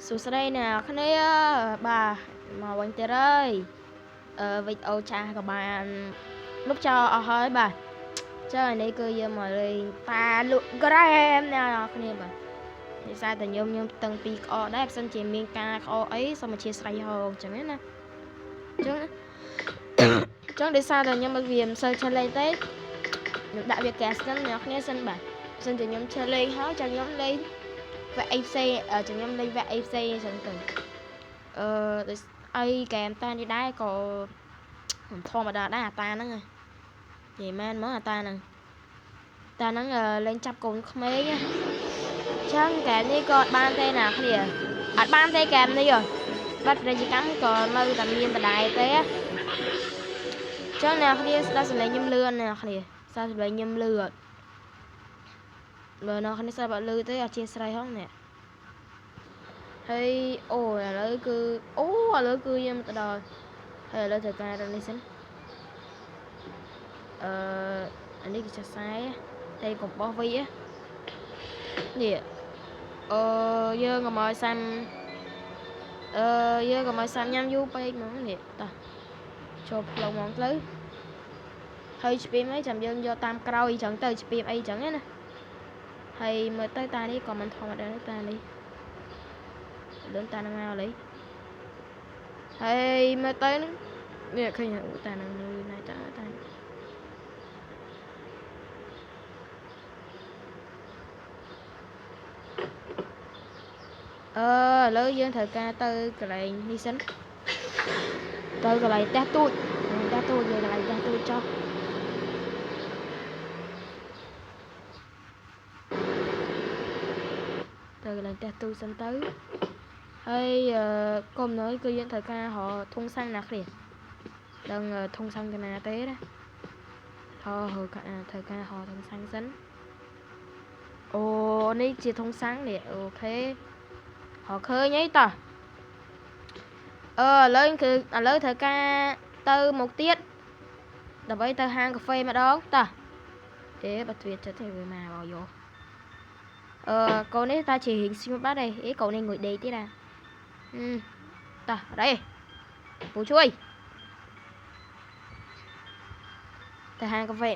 សួស្តីអ្នកគ្នាបាទមកវិញទៀតហើយវីដេអូចាស់ក៏បានលុបចោលអស់ហើយបាទចានេះគឺយើងមកលេងតាលក់ក្រែមអ្នកគ្នាបាទនិយាយតែខ្ញុំតឹងពីក្អកដែរបើសិនជាមានការក្អកអីសូមអធិស្ឋានហោអញ្ចឹងណាអញ្ចឹងដោយសារតែខ្ញុំវាមិនសូវឆ្លេងទេខ្ញុំដាក់វាកាសសិនអ្នកគ្នាសិនបាទបើសិនជាខ្ញុំឆ្លេងហើយចាំខ្ញុំលេងវគ្គអីផ្សេងចាំខ្ញុំលេងវគ្គអីផ្សេងអញ្ចឹងទៅដូចអីហ្គេមតានេះដែរក៏មិនធម្មតាដែរអាតាហ្នឹងនិយាយមែនមកអាតាហ្នឹងលេងចាប់កូនក្មេងចឹងហ្គេមនេះក៏អត់បានទេណាគ្នាអត់បានទេហ្គេមនេះបាត់ពាណិជ្ជកម្មក៏នៅតែមានដដែលទេចឹងអ្នកគ្នាស្ដាប់សំឡេងខ្ញុំលឿនអ្នកគ្នាស្ដាប់សំឡេងខ្ញុំលឿនបើអ្នកគ្នាស្ដាប់អត់លឺទេអធិស្ឋានហងនេះហើយអូឥឡូវគឺយើងទៅដល់ហើយឥឡូវត្រូវការនេះសិនអានេះគឺចាស់ខ្សែតែកំបោះវិញនេះយើងកុំឲ្យសាំញ៉ាំយូរពេកហ្មងនេះតោះចូលផ្លូវហ្មងទៅហើយស្ពីមអីចាំយើងយកតាមក្រោយអញ្ចឹងទៅស្ពីមអីអញ្ចឹងណាហើយមើលទៅតានេះក៏មិនធម្មតាទេតានេះដឹងតានឹងមកលេហើយមើលទៅនេះឃើញតានឹងនៅណាតាឥឡូវយើងត្រូវការទៅកន្លែងនេះសិនទៅកន្លែងផ្ទះទូចយើងកន្លែងផ្ទះទូចចុះទៅកន្លែងផ្ទះទូចសិនទៅហើយកុំនៅគឺយើងត្រូវការរកធុងសាំងណាគ្នាដឹងធុងសាំងទៅណាទេណាត្រូវការរកធុងសាំងសិនអូនេះជាធុងសាំងនេះអូខេរកឃើញអីតោះឥឡូវត្រូវការទៅមុខទៀតដើម្បីទៅហាងកាហ្វេម្ដងតោះបើទ្វារចិត្តទេវាមកបោយកកូននេះតាជារៀងស្ងួតបាត់ទេកូននេះងុយដេកទៀតតោះអីពូជួយទៅហាងកាហ្វេ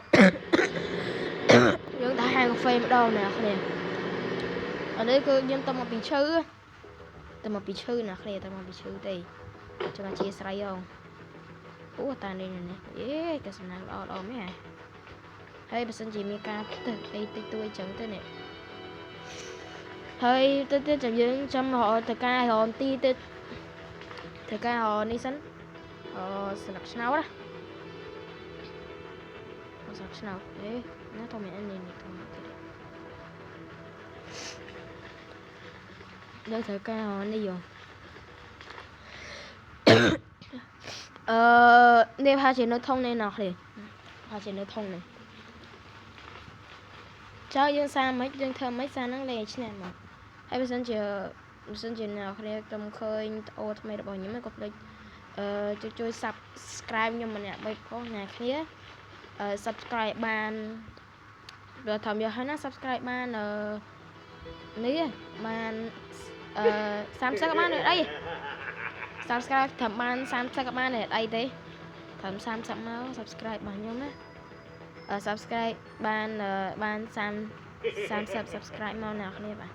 យើងទៅហាងកាហ្វេម្ដងណាគ្នាឥឡូវគឺយើងទៅមកពីឈឺណាគ្នាទៅមកពីឈឺទេចាំអធិស្ឋានហងអូតានេះក៏សំណាងល្អមែនហើយបើសិនជាមានការទៅអីតិចតួចចឹងទៅនេះហើយទៅចាំយើងចាំរកទៅការរកទីទៅការរកនេះសិនស្លឹកឆ្នោតណាស្លឹកឆ្នោតណាធំមែននេះធំទៀតលើត្រូវការនេះនេះផាជានៅធំនេះណោះគ្នាផាជានៅធំនេះចៅយើងសាមិនយើងធ្វើមិនសាហ្នឹងលេងឈ្នះមកហើយបើសិនជាអ្នកគ្នាខ្ញុំឃើញអូថ្មីរបស់ខ្ញុំក៏ភ្លេចជួយ subscribe ខ្ញុំម្នាក់3ផងអ្នកគ្នា subscribe បានដល់ធំយកហើយណា subscribe បាននេះបាន30ក៏បានអី subscribe ត្រឹមបាន30ក៏បានអីទេត្រឹម30មក subscribe របស់ខ្ញុំណាsubscribe បាន30 subscribe មកអ្នកគ្នាបាទ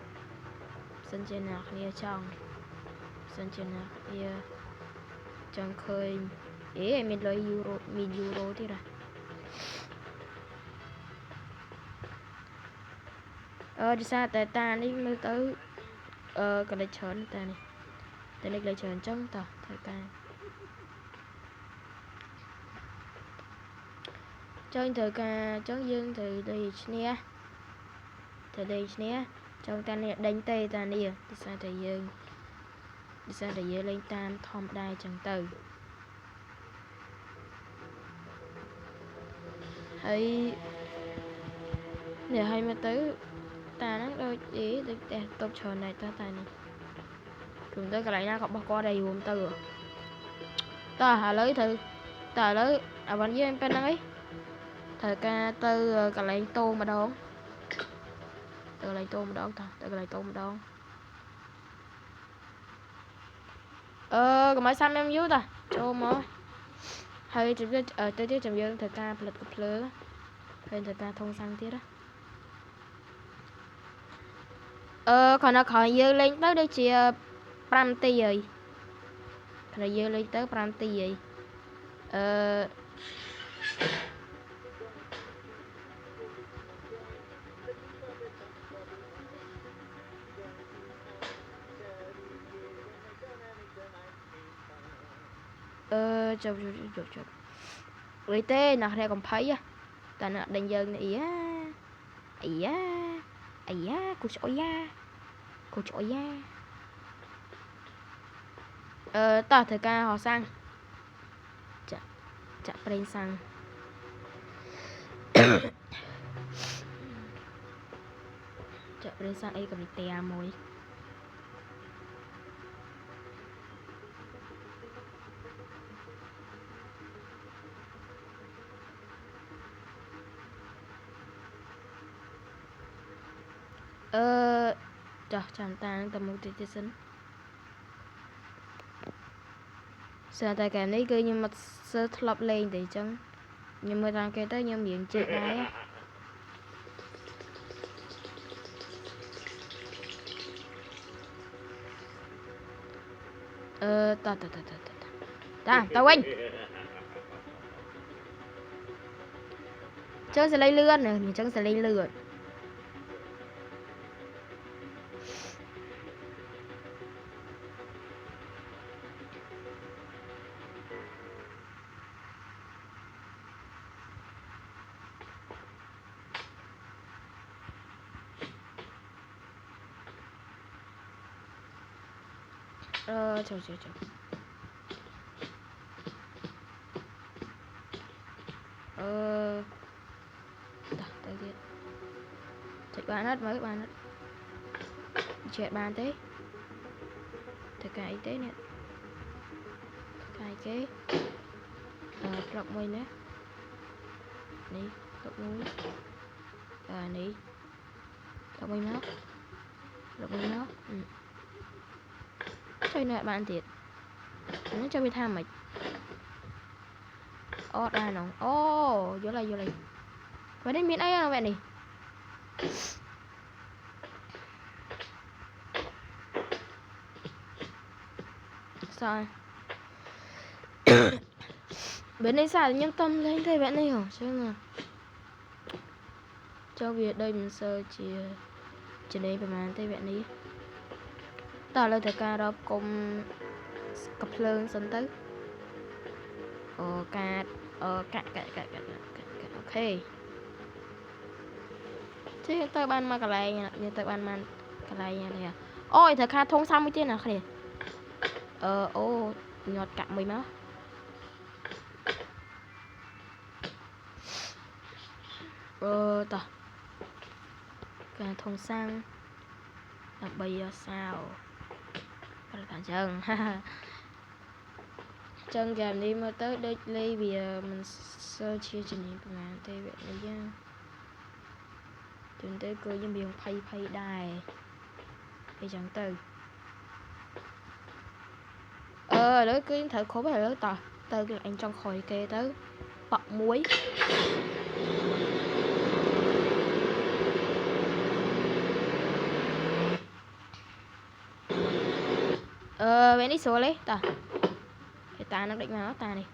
សិនជាអ្នកគ្នាចង់ឃើញមានលុយយូរ៉ូមានយូរ៉ូទៀតដោយសារតែតានេះមើលទៅកលេចច្រើនតានេះកលេចច្រើនអញ្ចឹងតោះត្រូវការចឹងយើងត្រូវលេងឈ្នះចឹងតានេះដេញទេតានេះដោយសារតែយើងលេងតាមធម្មតាចឹងទៅហើយនេះឲ្យមកទៅតាហ្នឹងដូចតែតបច្រើនដែរតានេះព្រមទៅកន្លែងណាក៏បោះគាត់ដែររួមទៅតោះឥឡូវអាវ៉ាន់យើងពេលហ្នឹងត្រូវការទៅកន្លែងតោម្ដងទៅកន្លែងតោម្ដង có mấy xăm em dưới ta cho mà hay chụp tới tiếp chụp dương thời ca lật cục lứa hay thời ca thông sang tiết đó còn nó khỏi dương lên tới đây chỉ 5 tỷ rồi còn nó dương lên tới 5 tỷ rồi chụp lấy tê nè đây còn thấy á ta nè đánh dân này cô chọi tao thời ca họ sang chặt lên sang chặt lên sang ấy cầm tè mồi chẳng ta tầm một tí xin sợ tại cái này cứ nhưng mà sơ lọc lên để chân nhưng mà thằng kia tới nhưng miệng chết đấy tao quên chân sẽ lấy lươn nè nhìn chân sẽ lấy lươn trời tới kia chạy bàn hết mấy bàn hết chạy bàn thế thực cái thế nè cái lọc môi nè nè lọc môi nè lọc môi nó chơi nè bạn thiệt nó cho mình tham mày đây nó vô đây và đến miền ấy là vậy này sao bên đây xài nhân tâm lên thấy vậy này hả chứ là cho việc đây mình sơ chỉ đâyประมาณthấy vậy này ta lên thời ca đó cùng cặp lương sân tới cắt ok chứ tới ban mà cái này như tới ban mà cái này nha này ôi thời ca thông xong mới chứ nào kìa nhọt cặm mày má ta cả thông sang là bây giờ sao là cả chân chân gàm đi mà tới đây bây giờ mình sơ chia trình hiện của bạn tây vậy này nha chúng tới cô với miệng phay đài thì chẳng từ đấy cứ thử khổ với lớn từ cái anh trong khỏi kê tới bọc muối bên đi số lấy ta nó định vào ta này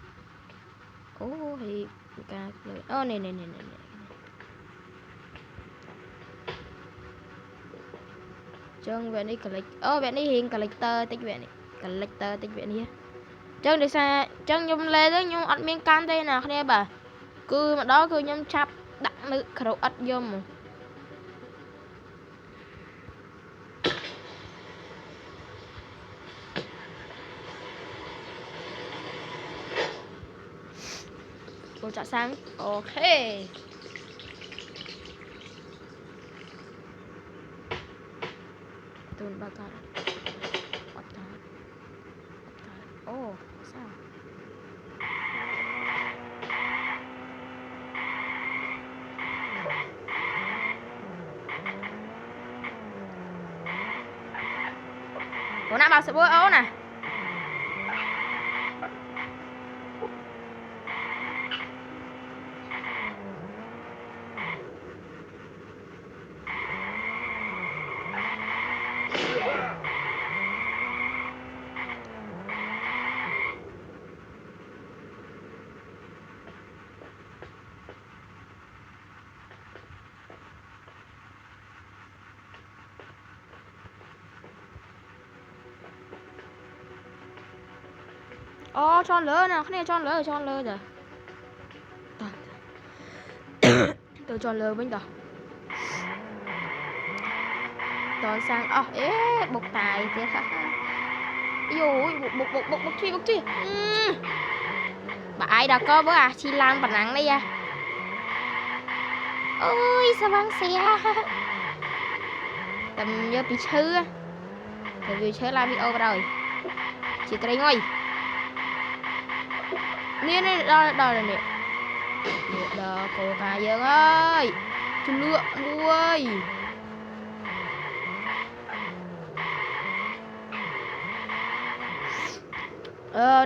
thì ca này chân về đi click về đi hiện collector tích về này collector tích về này chân đi xa chân nhung lên đấy nhung ăn miếng can đây nào đây bà cứ mà đó cứ nhung chắp đặt nữ khẩu ắt vô mà cô trả sang ok tuần bao giờ sao cô nào bảo sự bố ấu nè Ô tròn lỡ nè, cái này tròn lỡ rồi. Tôi tròn lỡ bên đó. Tròn sang bục tài thế hả? Ôi bục chi. Bà ai đã có bữa à, chi lan bản nắng đây à. Ôi sao băng xe. Tầm nhớ bị chư á. Tại vì chơi lại bị over rồi. Chị cái ngồi. Nè đó là nè. Đó cô cả dương ơi. Chú lựa nuôi.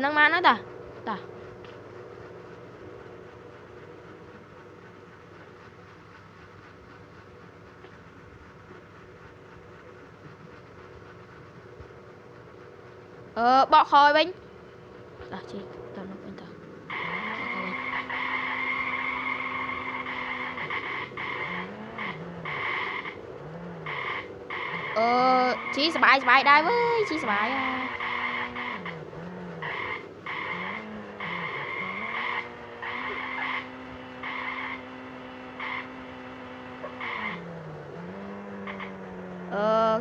Nâng man đó ta. Bỏ khỏi bên. Chị tao nó bên tao. Chịสบายได้เว้ยchịสบายà.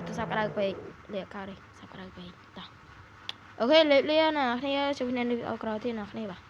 Tôi sắp cái đây về để cao đi, sắp cái đây về. Ok, lên nè, này chụp nên đi ở đây thì nè, này bà.